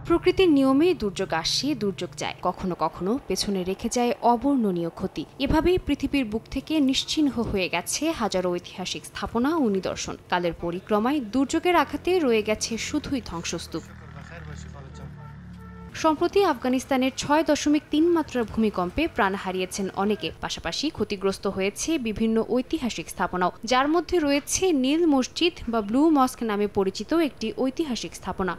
প্রকৃতির নিয়মে দুর্যোগ আসে, দুর্যোগ যায়, কখনো কখনো পেছনে রেখে যায় অবর্ণনীয় ক্ষতি। এভাবেই পৃথিবীর বুক থেকে নিশ্চিহ্ন হয়ে গেছে হাজারো ঐতিহাসিক স্থাপনা ও নিদর্শন। কালের পরিক্রমায় দুর্যোগের আঘাতে রয়ে গেছে শুধুই ধ্বংসস্তূপ। সম্প্রতি আফগানিস্তানের 6.3 মাত্রার ভূমিকম্পে প্রাণ হারিয়েছেন অনেকে, পাশাপাশি ক্ষতিগ্রস্ত হয়েছে বিভিন্ন ঐতিহাসিক স্থাপনাও, যার মধ্যে রয়েছে নীল মসজিদ বা ব্লু মস্ক নামে পরিচিত একটি ঐতিহাসিক স্থাপনা।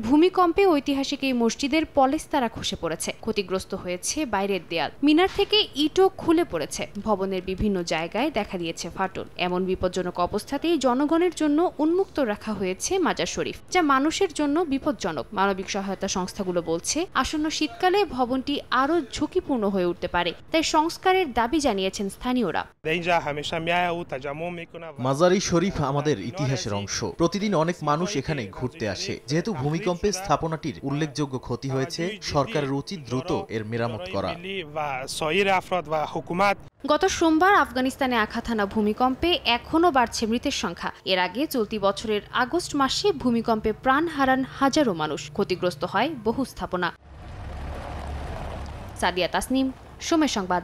ভূমিকম্পে ঐতিহাসিক এই মসজিদের পলেস্তারা খসে পড়েছে, ক্ষতিগ্রস্ত হয়েছে বাইরের দেয়াল, মিনার থেকে ইটও খুলে পড়েছে, ভবনের বিভিন্ন জায়গায় দেখা দিয়েছে ফাটল। এমন বিপজ্জনক অবস্থাতেই জনগণের জন্য উন্মুক্ত রাখা হয়েছে মাজার শরীফ, যা মানুষের জন্য বিপজ্জনক। মানবিক সহায়তা সংস্থাগুলো বলছে, আসন্ন শীতকালে ভবনটি আরও ঝুঁকিপূর্ণ হয়ে উঠতে পারে, তাই সংস্কারের দাবি জানিয়েছেন স্থানীয়রা। মাজারি শরীফ আমাদের ইতিহাসের অংশ, প্রতিদিন অনেক মানুষ এখানে ঘুরতে আসে। যেহেতু ভূমিকম্পে স্থাপনাটির উল্লেখযোগ্য ক্ষতি হয়েছে, সরকারের উচিত দ্রুত এর মেরামত করা। গত সোমবার আফগানিস্তানে আঘাত হানা ভূমিকম্পে এখনও বাড়ছে মৃতের সংখ্যা। এর আগে চলতি বছরের আগস্ট মাসে ভূমিকম্পে প্রাণ হারান হাজারো মানুষ, ক্ষতিগ্রস্ত হয় বহু স্থাপনা। সাদিয়া তাসনিম, সময় সংবাদ।